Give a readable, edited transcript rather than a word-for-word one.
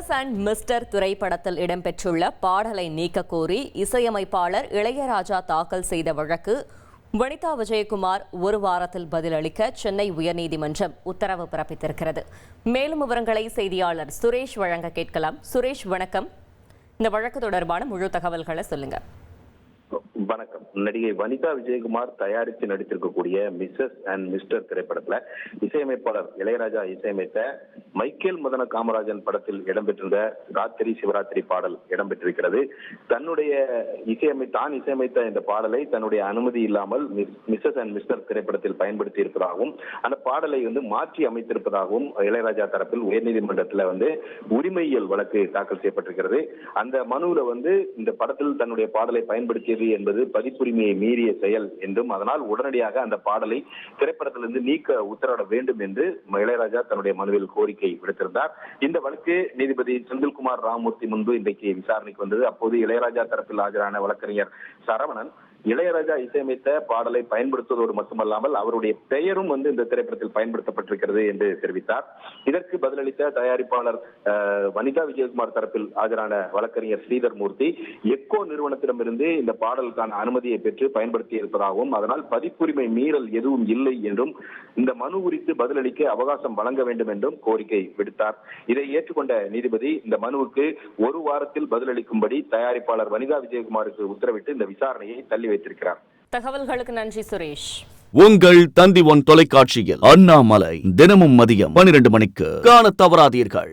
Mrs and mister திரைப்படத்தில் இடம்பெற்றுள்ள பாடலை நீக்க கோரி இசையமைப்பாளர் இளையராஜா தாக்கல் செய்த வழக்கு வனிதா விஜயகுமார் ஒரு வாரத்தில் பதிலளிக்க சென்னை உயர்நீதிமன்றம் உத்தரவு பிறப்பித்திருக்கிறது. மேலும் விவரங்களை செய்தியாளர் சுரேஷ் வழங்க கேட்கலாம். சுரேஷ், வணக்கம். இந்த வழக்கு தொடர்பான முழு தகவல்களை சொல்லுங்க. வணக்கம். நடிகை வனிதா விஜயகுமார் தயாரித்து நடித்திருக்கக்கூடிய மிஸ்ஸஸ் அண்ட் மிஸ்டர் திரைப்படத்துல இசையமைப்பாளர் இளையராஜா இசையமைத்த மைக்கேல் மதன காமராஜன் படத்தில் இடம்பெற்றிருந்த ராத்திரி சிவராத்திரி பாடல் இடம்பெற்றிருக்கிறது. தன்னுடைய தான் இசையமைத்த இந்த பாடலை தன்னுடைய அனுமதி இல்லாமல் மிஸ்ஸஸ் அண்ட் மிஸ்டர் திரைப்படத்தில் பயன்படுத்தி இருப்பதாகவும் அந்த பாடலை மாற்றி அமைத்திருப்பதாகவும் இளையராஜா தரப்பில் உயர்நீதிமன்றத்தில் உரிமையியல் வழக்கு தாக்கல் செய்யப்பட்டிருக்கிறது. அந்த மனுவில் இந்த படத்தில் தன்னுடைய பாடலை பயன்படுத்தியது என்பது பதிப்புரிமையை மீறிய செயல் என்றும் அதனால் உடனடியாக அந்த பாடலை திரைப்படத்திலிருந்து நீக்க உத்தரவிட வேண்டும் என்று இளையராஜா தன்னுடைய மனுவில் கோரிக்கை விடுத்திருந்தார். இந்த வழக்கு நீதிபதி செந்தில்குமார் ராமமூர்த்தி முன்பு இன்றைக்கு விசாரணைக்கு வந்தது. அப்போது இளையராஜா தரப்பில் ஆஜரான வழக்கறிஞர் சரவணன் இளையராஜா இசையமைத்த பாடலை பயன்படுத்துவதோடு மட்டுமல்லாமல் அவருடைய பெயரும் இந்த திரைப்படத்தில் பயன்படுத்தப்பட்டிருக்கிறது என்று தெரிவித்தார். இதற்கு பதிலளித்த தயாரிப்பாளர் வனிதா விஜயகுமார் தரப்பில் ஆஜரான வழக்கறிஞர் ஸ்ரீதர் மூர்த்தி எக்கோ நிறுவனத்திடமிருந்து இந்த பாடலுக்கான அனுமதியை பெற்று பயன்படுத்தி இருப்பதாகவும் அதனால் பதிப்புரிமை மீறல் எதுவும் இல்லை என்றும் இந்த மனு குறித்து பதிலளிக்க அவகாசம் வழங்க வேண்டும் என்றும் கோரிக்கை விடுத்தார். இதை ஏற்றுக்கொண்ட நீதிபதி இந்த மனுவுக்கு ஒரு வாரத்தில் பதிலளிக்கும்படி தயாரிப்பாளர் வனிதா விஜயகுமாருக்கு உத்தரவிட்டு இந்த விசாரணையை தள்ளி வைத்திருக்கிறார். தகவல்களுக்கு நன்றி சுரேஷ். உங்கள் தந்தி ஒன் தொலைக்காட்சியில் அண்ணாமலை தினமும் மதியம் 12 மணிக்கு காண தவறாதீர்கள்.